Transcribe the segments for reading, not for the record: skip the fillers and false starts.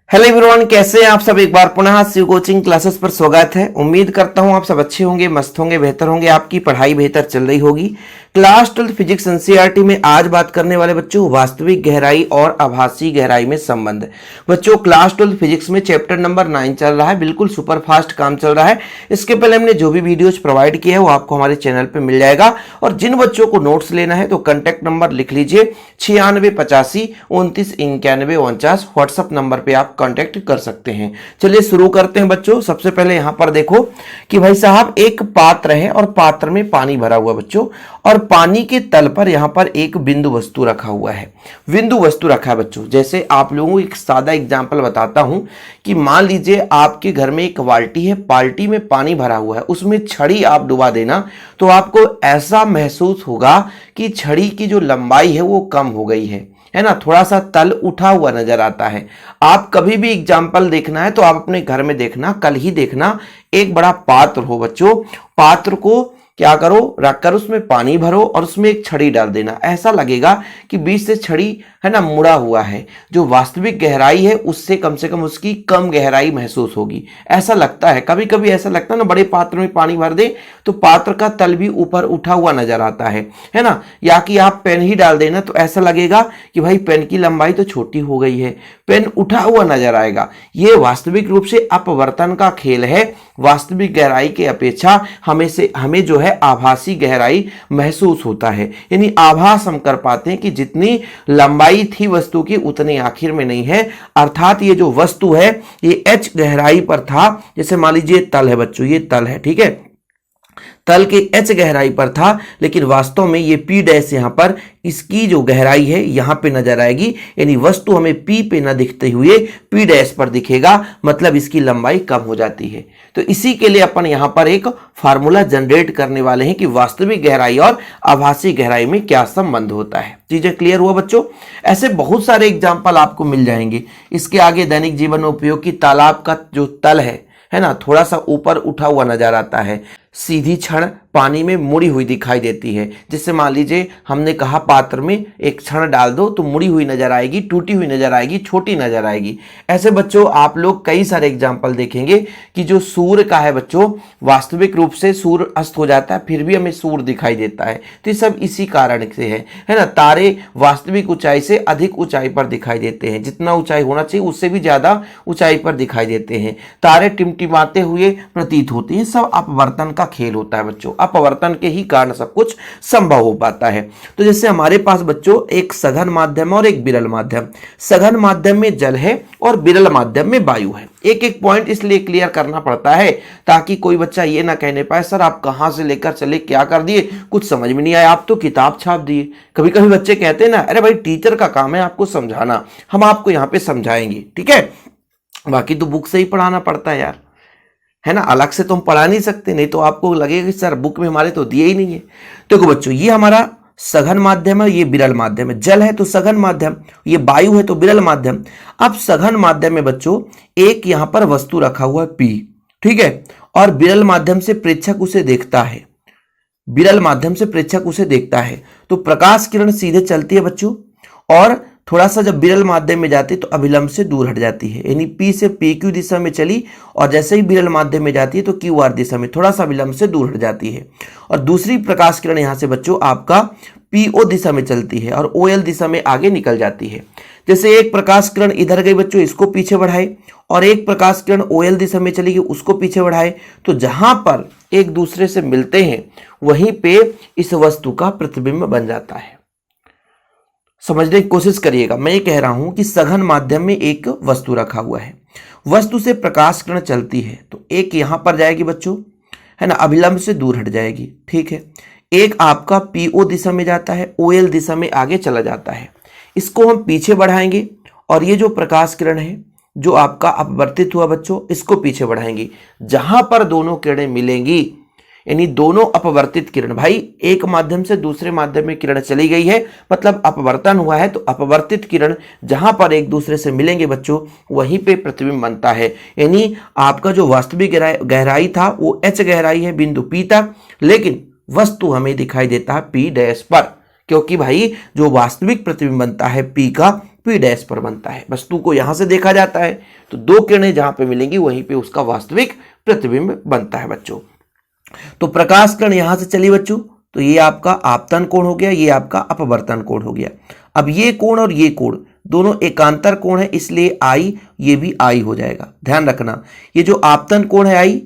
Hello everyone, कैसे हैं आप सब। एक बार पुनः शिव कोचिंग क्लासेस पर स्वागत है। उम्मीद करता हूं आप सब अच्छे होंगे, मस्त होंगे, बेहतर होंगे, आपकी पढ़ाई बेहतर चल रही होगी। क्लास 12 फिजिक्स एनसीईआरटी में आज बात करने वाले बच्चों वास्तविक गहराई और आभासी गहराई में संबंध। बच्चों क्लास 12 फिजिक्स में चैप्टर नंबर 9 चल रहा है, बिल्कुल सुपर फास्ट काम चल रहा है। इसके पहले हमने जो भी वीडियोज प्रोवाइड किया है वो आपको हमारे चैनल पर मिल जाएगा। और जिन बच्चों को नोट्स लेना है तो कॉन्टैक्ट नंबर लिख लीजिए 9685299149 व्हाट्सएप नंबर पे आप कांटेक्ट कर सकते हैं। चलिए शुरू करते हैं बच्चों। सबसे पहले यहां पर देखो कि भाई साहब एक पात्र है और पात्र में पानी भरा हुआ बच्चों, और पानी के तल पर यहां पर एक बिंदु वस्तु रखा हुआ है। बिंदु वस्तु रखा है बच्चों। जैसे आप लोगों को एक सादा एग्जांपल बताता हूं कि मान लीजिए आपके घर में एक बाल्टी है, बाल्टी में पानी भरा हुआ है, उसमें छड़ी आप डुबा देना तो आपको ऐसा महसूस होगा कि छड़ी की जो लंबाई है वो कम हो गई है ना, थोड़ा सा तल उठा हुआ नजर आता है। आप कभी भी एग्जाम्पल देखना है तो आप अपने घर में देखना, कल ही देखना, एक बड़ा पात्र हो बच्चों, पात्र को क्या करो, रखकर उसमें पानी भरो और उसमें एक छड़ी डाल देना। ऐसा लगेगा कि बीच से छड़ी है ना मुड़ा हुआ है। जो वास्तविक गहराई है उससे कम से कम उसकी कम गहराई महसूस होगी, ऐसा लगता है। कभी कभी ऐसा लगता है ना, बड़े पात्र में पानी भर दे तो पात्र का तल भी ऊपर उठा हुआ नजर आता है ना। या कि आप पेन ही डाल देना तो ऐसा लगेगा कि भाई पेन की लंबाई तो छोटी हो गई है, पेन उठा हुआ नजर आएगा। ये वास्तविक रूप से अपवर्तन का खेल है। वास्तविक गहराई के अपेक्षा हमें जो है आभासी गहराई महसूस होता है। यानी आभास हम कर पाते हैं कि जितनी लंबाई थी वस्तु की उतनी आखिर में नहीं है। अर्थात ये जो वस्तु है ये h गहराई पर था। जैसे मान लीजिए तल है बच्चों, ये तल है, ठीक है, तल के h गहराई पर था, लेकिन वास्तव में ये P डैश यहां पर इसकी जो गहराई है यहां पे नजर आएगी। यानी वस्तु हमें P पे न दिखते हुए P डैश पर दिखेगा, मतलब इसकी लंबाई कम हो जाती है। तो इसी के लिए अपन यहां पर एक फार्मूला जनरेट करने वाले हैं कि वास्तविक गहराई और आभासी गहराई में क्या संबंध होता है। चीजें क्लियर हुआ बच्चों। ऐसे बहुत सारे एग्जाम्पल आपको मिल जाएंगे। इसके आगे दैनिक जीवन में उपयोग की तालाब का जो तल है ना, थोड़ा सा ऊपर उठा हुआ नजर आता है, सीधी छड़ पानी में मुड़ी हुई दिखाई देती है। जिससे मान लीजिए हमने कहा पात्र में एक छड़ डाल दो तो मुड़ी हुई नजर आएगी, टूटी हुई नजर आएगी, छोटी नजर आएगी। ऐसे बच्चों आप लोग कई सारे एग्जाम्पल देखेंगे कि जो सूर्य का है बच्चों, वास्तविक रूप से सूर्य अस्त हो जाता है फिर भी हमें सूर्य दिखाई देता है। तो ये सब इसी कारण से है ना। तारे वास्तविक ऊंचाई से अधिक ऊंचाई पर दिखाई देते हैं, जितना ऊंचाई होना चाहिए उससे भी ज्यादा ऊंचाई पर दिखाई देते हैं। तारे टिमटिमाते हुए प्रतीत होते हैं। सब अपवर्तन का खेल होता है बच्चों। अपवर्तन के ही कारण सब कुछ संभव हो पाता है। तो जैसे हमारे पास बच्चों एक सघन माध्यम और एक विरल माध्यम। सघन माध्यम में जल है और विरल माध्यम में वायु है। एक एक पॉइंट इसलिए क्लियर करना पड़ता है ताकि कोई बच्चा ये ना कहने पाए सर आप कहां से लेकर चले, क्या कर दिए, कुछ समझ में नहीं आया, आप तो किताब छाप दिए। कभी कभी बच्चे कहते हैं ना, अरे भाई टीचर का काम है आपको समझाना, हम आपको यहां पे समझाएंगे, ठीक है, बाकी तो बुक से ही पढ़ाना पड़ता है यार, है ना, अलग से तो हम पढ़ा नहीं सकते, नहीं तो आपको लगेगा कि सर बुक में हमारे तो दिए ही नहीं है। देखो बच्चों ये हमारा सघन माध्यम है, ये विरल माध्यम है। जल है तो सघन माध्यम, ये वायु है तो विरल माध्यम। अब सघन माध्यम में बच्चों एक यहां पर वस्तु रखा हुआ है P, ठीक है, और विरल माध्यम से प्रेक्षक उसे देखता है। विरल माध्यम से प्रेक्षक उसे देखता है तो प्रकाश किरण सीधे चलती है बच्चों, और थोड़ा सा जब विरल माध्यम में जाती है तो अभिलंब से दूर हट जाती है। यानी P से PQ दिशा में चली और जैसे ही विरल माध्यम में जाती है तो QR दिशा में थोड़ा सा विलंब से दूर हट जाती है। और दूसरी प्रकाश किरण यहां से बच्चों आपका PO दिशा में चलती है और OL दिशा में आगे निकल जाती है। जैसे एक प्रकाश किरण इधर गई बच्चों, इसको पीछे बढ़ाए, और एक प्रकाश किरण OL दिशा में चली गई, उसको पीछे बढ़ाए, तो जहां पर एक दूसरे से मिलते हैं वहीं पे इस वस्तु का प्रतिबिंब बन जाता है। समझने की कोशिश करिएगा। मैं ये कह रहा हूं कि सघन माध्यम में एक वस्तु रखा हुआ है, वस्तु से प्रकाश किरण चलती है तो एक यहां पर जाएगी बच्चों, है ना, अभिलंब से दूर हट जाएगी, ठीक है। एक आपका PO दिशा में जाता है, OL दिशा में आगे चला जाता है, इसको हम पीछे बढ़ाएंगे, और ये जो प्रकाश किरण है जो आपका अपवर्तित हुआ बच्चों, इसको पीछे बढ़ाएंगे। जहां पर दोनों किरणें मिलेंगी, यानी दोनों अपवर्तित किरण, भाई एक माध्यम से दूसरे माध्यम में किरण चली गई है मतलब अपवर्तन हुआ है, तो अपवर्तित किरण जहां पर एक दूसरे से मिलेंगे बच्चों वहीं पे प्रतिबिंब बनता है। यानी आपका जो वास्तविक गहराई था वो H गहराई है बिंदु P तक, लेकिन वस्तु हमें दिखाई देता है P डैश पर, क्योंकि भाई जो वास्तविक प्रतिबिंब बनता है P का P डैश पर बनता है। वस्तु को यहां से देखा जाता है तो दो किरणें जहां पे मिलेंगी वहीं पे उसका वास्तविक प्रतिबिंब बनता है बच्चों। तो प्रकाश किरण यहां से चली बच्चों, तो ये आपका आपतन कोण हो गया, ये आपका अपवर्तन कोण हो गया। अब ये कोण और ये कोण दोनों एकांतर कोण है, इसलिए आई ये भी आई हो जाएगा। ध्यान रखना, ये जो आपतन कोण है आई,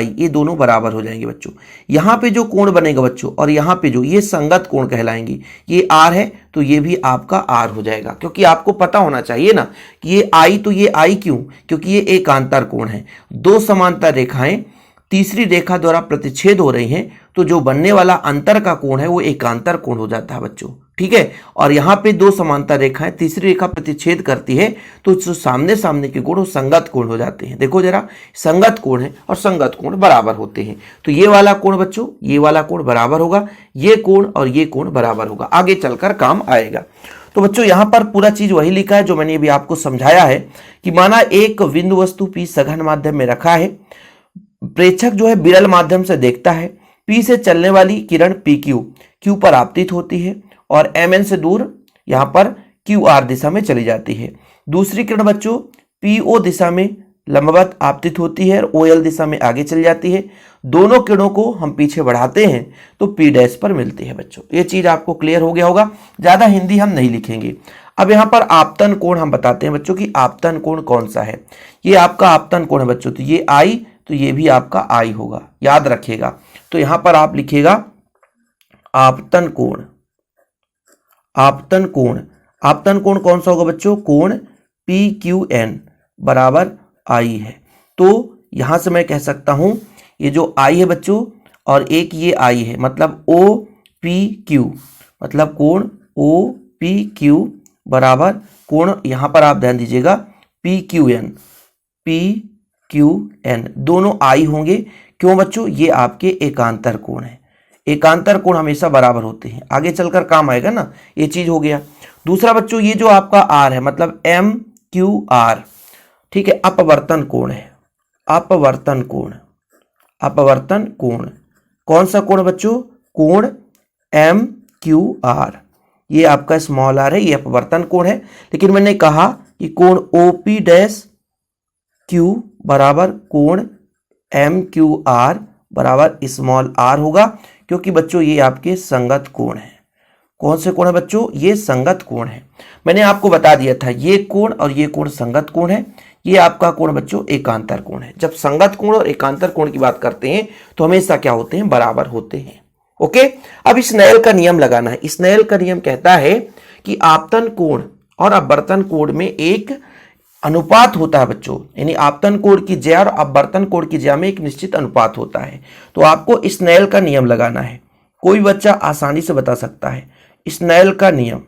ये दोनों बराबर हो जाएंगे बच्चों। यहाँ पे जो कोण बनेगा बच्चों और यहाँ पे जो ये संगत कोण कहलाएंगे, ये आर है तो ये भी आपका आर हो जाएगा। क्योंकि आपको पता होना चाहिए ना कि ये आई, तो ये आई क्यों, क्योंकि ये एकांतर कोण है। दो समांतर रेखाएं तीसरी रेखा द्वारा प्रतिच्छेद हो रही हैं, तो जो बनने वाला अंतर का कोण है वो एकांतर कोण हो जाता है बच्चों। ठीक है, और यहाँ पे दो समांतर रेखाएं तीसरी रेखा प्रतिच्छेद करती है तो जो सामने सामने के कोण वो संगत कोण हो जाते हैं। देखो जरा, संगत कोण है और संगत कोण बराबर होते हैं। तो ये वाला कोण बच्चों, ये वाला कोण बराबर होगा, ये कोण और ये कोण बराबर होगा, आगे चलकर काम आएगा। तो बच्चों यहाँ पर पूरा चीज वही लिखा है जो मैंने अभी आपको समझाया है कि माना एक बिंदु वस्तु P सघन माध्यम में रखा है, प्रेक्षक जो है विरल माध्यम से देखता है, P से चलने वाली किरण PQ Q पर आपतित होती है और MN से दूर यहाँ पर QR दिशा में चली जाती है। दूसरी किरण बच्चों PO दिशा में लंबवत आपतित होती है और OL दिशा में आगे चली जाती है। दोनों किरणों को हम पीछे बढ़ाते हैं तो P डैश पर मिलती है बच्चों। ये चीज आपको क्लियर हो गया होगा, ज्यादा हिंदी हम नहीं लिखेंगे। अब यहाँ पर आपतन कोण हम बताते हैं बच्चों कि आपतन कोण कौन सा है। ये आपका आपतन कोण है बच्चों, तो ये I तो ये भी आपका आई होगा, याद रखिएगा। तो यहां पर आप लिखिएगा आपतन कोण। आपतन कोण, आपतन कोण कौन सा होगा बच्चों, कोण PQN बराबर आई है। तो यहां से मैं कह सकता हूं ये जो आई है बच्चों और एक ये आई है, मतलब OPQ, मतलब कोण OPQ बराबर कोण, यहां पर आप ध्यान दीजिएगा PQN, PQN दोनों आई होंगे। क्यों बच्चों, ये आपके एकांतर कोण है। एकांतर कोण हमेशा बराबर होते हैं, आगे चलकर काम आएगा ना, ये चीज हो गया। दूसरा बच्चों ये जो आपका आर है मतलब MQR, ठीक है, अपवर्तन कोण है। अपवर्तन कोण, अपवर्तन कोण कौन सा कोण बच्चों, कोण MQR, ये आपका स्मॉल आर है, ये अपवर्तन कोण है। लेकिन मैंने कहा कि कोण OP डैश Q बराबर कोण MQR बराबर स्मॉल r होगा, क्योंकि बच्चों ये आपके संगत कोण है। कौन से कोण है बच्चों, ये संगत कोण है। मैंने आपको बता दिया था ये कोण और ये कोण संगत कोण है, ये आपका कोण बच्चों एकांतर कोण है। जब संगत कोण और एकांतर कोण की बात करते हैं तो हमेशा क्या होते हैं, बराबर होते हैं। ओके, अब स्नेल का नियम लगाना है। स्नेल का नियम कहता है कि आपतन कोण और अपवर्तन कोण में एक अनुपात होता है बच्चों, यानी आपतन कोण की ज्या और अपवर्तन कोण की ज्या में एक निश्चित अनुपात होता है। तो आपको स्नेल का नियम लगाना है, कोई बच्चा आसानी से बता सकता है। स्नेल का नियम,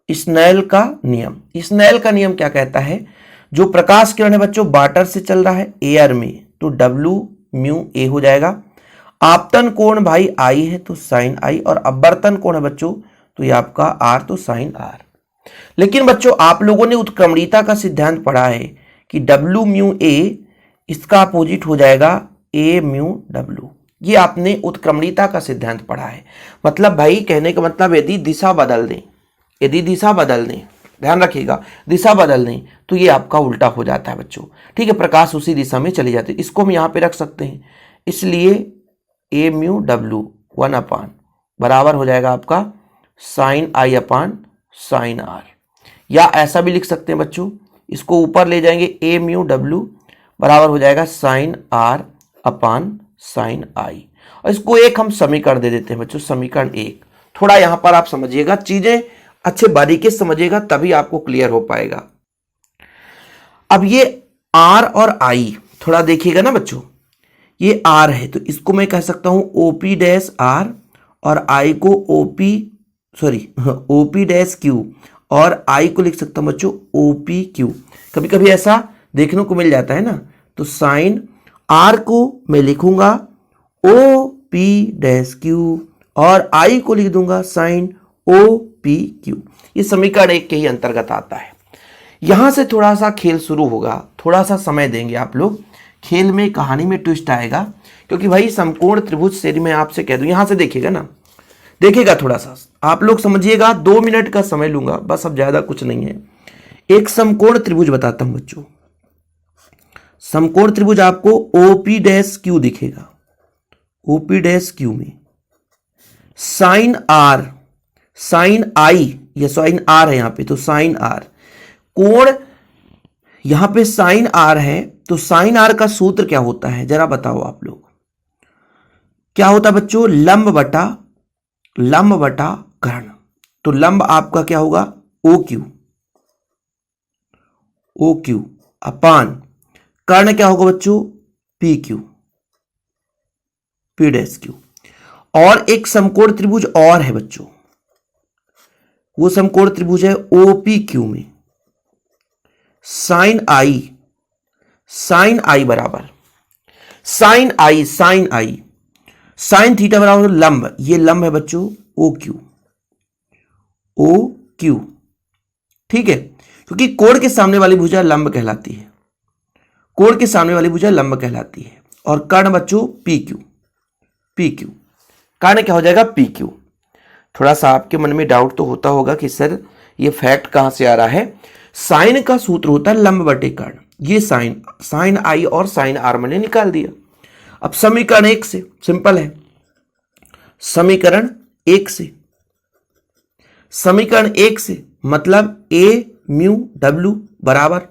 स्नेल का नियम, स्नेल का नियम क्या कहता है, जो प्रकाश किरण है बच्चों वाटर से चल रहा है एयर में तो W/μA हो जाएगा। आपतन कोण भाई आई है तो साइन आई, और अपवर्तन कोण है बच्चों तो ये आपका आर तो साइन आर। लेकिन बच्चों आप लोगों ने उत्क्रमणीयता का सिद्धांत पढ़ा है कि W/μA इसका अपोजिट हो जाएगा A/μW। ये आपने उत्क्रमणीयता का सिद्धांत पढ़ा है। मतलब भाई कहने का मतलब यदि दिशा बदल दें, यदि दिशा बदल दें, ध्यान रखिएगा, दिशा बदल दें तो ये आपका उल्टा हो जाता है बच्चों। ठीक है, प्रकाश उसी दिशा में चली जाती है। इसको हम यहाँ पे रख सकते हैं, इसलिए A/μW 1 बराबर हो जाएगा आपका sine i upon sine r. या ऐसा भी लिख सकते हैं बच्चों, इसको ऊपर ले जाएंगे, A/μW बराबर हो जाएगा साइन आर अपान साइन आई। और इसको एक हम समीकरण दे देते हैं बच्चों, समीकरण 1। थोड़ा यहां पर आप समझिएगा, चीजें अच्छे बारीकी से समझिएगा तभी आपको क्लियर हो पाएगा। अब ये आर और आई थोड़ा देखिएगा ना बच्चों, ये आर है तो इसको मैं कह सकता हूं OP डैश आर, और आई को OP डैश क्यू, और आई को लिख सकता हूं बच्चों OPQ। कभी कभी ऐसा देखने को मिल जाता है ना, तो साइन आर को मैं लिखूंगा OP डैश क्यू और आई को लिख दूंगा साइन OPQ। ये समीकरण 1 के ही अंतर्गत आता है। यहां से थोड़ा सा खेल शुरू होगा, थोड़ा सा समय देंगे आप लोग, खेल में कहानी में ट्विस्ट आएगा। क्योंकि भाई समकोण त्रिभुज श्रेणी में आपसे कह दूं, यहां से देखिएगा ना, देखिएगा थोड़ा सा आप लोग समझिएगा, 2 मिनट का समय लूंगा बस, अब ज्यादा कुछ नहीं है। एक समकोण त्रिभुज बताता हूं बच्चों। समकोण त्रिभुज आपको ओपी डैश क्यू दिखेगा। ओपी डैश क्यू में साइन आर, साइन आई, ये साइन आर है यहां पे, तो साइन आर कोण, यहां पे साइन आर है, तो साइन आर का सूत्र क्या होता है जरा बताओ आप लोग। क्या होता है बच्चों? लंब बटा कर्ण। तो लंब आपका क्या होगा? ओ क्यू अपान कर्ण क्या होगा बच्चों? P dash Q. और एक समकोण त्रिभुज और है बच्चों, वो समकोण त्रिभुज है ओपी क्यू में साइन आई बराबर साइन थीटा बराबर लंब, ये लंब है बच्चों ओ क्यू। ठीक है, क्योंकि कोण के सामने वाली भुजा लंब कहलाती है, कोण के सामने वाली भुजा लंब कहलाती है। और कर्ण बच्चों पी क्यू, कर्ण क्या हो जाएगा? P Q. थोड़ा सा आपके मन में डाउट तो होता होगा कि सर ये फैक्ट कहां से आ रहा है। साइन का सूत्र होता है लंब बटे कर्ण। ये साइन आई और साइन आर मैंने निकाल दिया। अब समीकरण 1 से सिंपल है, समीकरण 1 से मतलब ए म्यू डब्ल्यू बराबर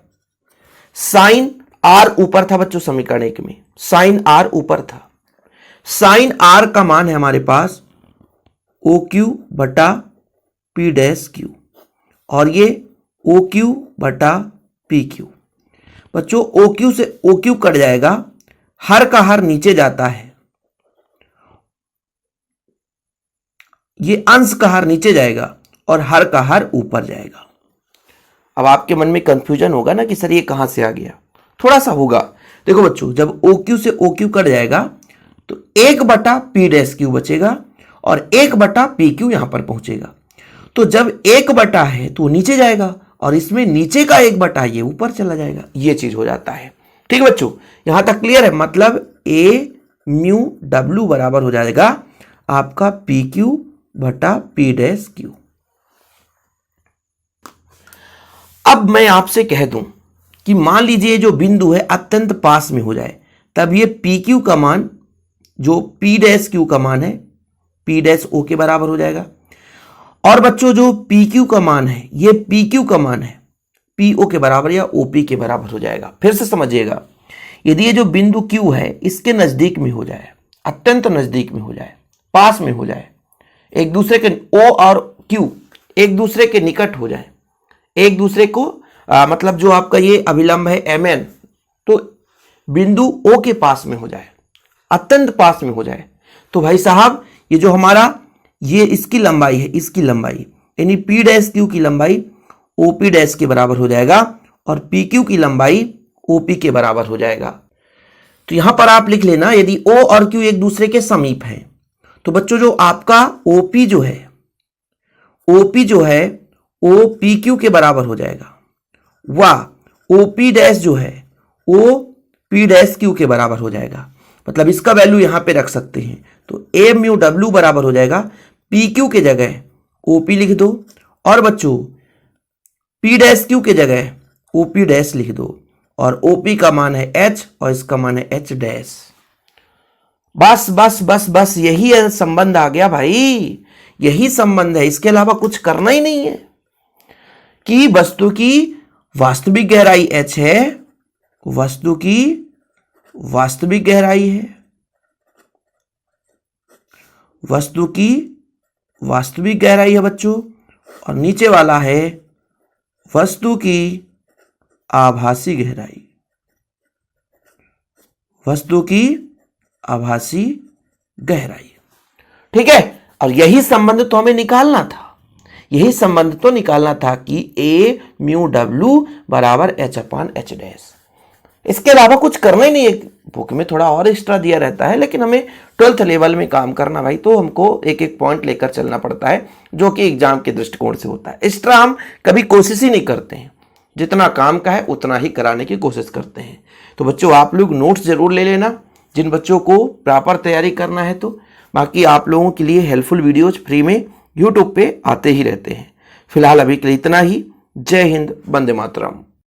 साइन आर ऊपर था बच्चों, समीकरण 1 में साइन आर ऊपर था। साइन आर का मान है हमारे पास ओ क्यू बटा पी डैश क्यू, और ये ओ क्यू बटा पी क्यू। बच्चों ओ क्यू से ओ क्यू कट जाएगा, हर का हर नीचे जाता है, ये अंश का हर नीचे जाएगा और हर का हर ऊपर जाएगा। अब आपके मन में कंफ्यूजन होगा ना कि सर ये कहां से आ गया, थोड़ा सा होगा। देखो बच्चों, जब ओ क्यू से ओ क्यू कट जाएगा तो 1 बटा पी डैश क्यू बचेगा और 1 बटा पी क्यू यहां पर पहुंचेगा। तो जब 1 बटा है तो नीचे जाएगा और इसमें नीचे का 1 बटा ये ऊपर चला जाएगा, ये चीज हो जाता है। ठीक है बच्चों, यहां तक क्लियर है? मतलब ए म्यू डब्ल्यू बराबर हो जाएगा आपका पी क्यू बटा पी डैश क्यू। अब मैं आपसे कह दूं कि मान लीजिए जो बिंदु है अत्यंत पास में हो जाए, तब ये पी क्यू का मान, जो पी डैश क्यू का मान है, पी डैश ओ के बराबर हो जाएगा। और बच्चों जो पी क्यू का मान है, ये पी क्यू का मान है पी ओ के बराबर या ओ पी के बराबर हो जाएगा। फिर से समझिएगा, यदि ये जो बिंदु क्यू है इसके नजदीक में हो जाए, अत्यंत नजदीक में हो जाए, पास में हो जाए, एक दूसरे के ओ और क्यू एक दूसरे के निकट हो जाए, एक दूसरे को मतलब जो आपका ये अभिलंब है एम एन, तो बिंदु ओ के पास में हो जाए, अत्यंत पास में हो जाए, तो भाई साहब ये जो हमारा ये इसकी लंबाई है, इसकी लंबाई यानी पी डैश क्यू की लंबाई ओ पी डैश के बराबर हो जाएगा और पी क्यू की लंबाई ओ पी के बराबर हो जाएगा। तो यहां पर आप लिख लेना, यदि ओ और क्यू एक दूसरे के समीप हैं तो बच्चों जो आपका ओपी जो है ओ पी क्यू के बराबर हो जाएगा, व ओपी डैश जो है ओ पी डैश क्यू के बराबर हो जाएगा। मतलब इसका वैल्यू यहां पे रख सकते हैं, तो ए म्यू डब्ल्यू बराबर हो जाएगा पी क्यू के जगह ओपी लिख दो, और बच्चों पी डैश क्यू के जगह ओपी डैश लिख दो, और ओपी का मान है एच और इसका मान है एच डैश। बस बस बस बस यही है, संबंध आ गया भाई, यही संबंध है, इसके अलावा कुछ करना ही नहीं है। कि वस्तु की वास्तविक गहराई h है, वस्तु की वास्तविक गहराई है, वस्तु की वास्तविक गहराई है बच्चों, और नीचे वाला है वस्तु की आभासी गहराई, वस्तु की आभासी गहराई। ठीक है, और यही संबंध तो हमें निकालना था, यही संबंध तो निकालना था कि ए म्यू डब्ल्यू बराबर एच अपान एच डैश। इसके अलावा कुछ करना ही नहीं है। बुक में थोड़ा और एक्स्ट्रा दिया रहता है, लेकिन हमें 12th लेवल में काम करना भाई, तो हमको एक एक पॉइंट लेकर चलना पड़ता है, जो कि एग्जाम के दृष्टिकोण से होता है। एक्स्ट्रा हम कभी कोशिश ही नहीं करते हैं, जितना काम का है उतना ही कराने की कोशिश करते हैं। तो बच्चों आप लोग नोट्स जरूर ले लेना, जिन बच्चों को प्रॉपर तैयारी करना है। तो बाकी आप लोगों के लिए हेल्पफुल वीडियोज फ्री में यूट्यूब पे आते ही रहते हैं। फिलहाल अभी के लिए इतना ही। जय हिंद, वंदे मातरम।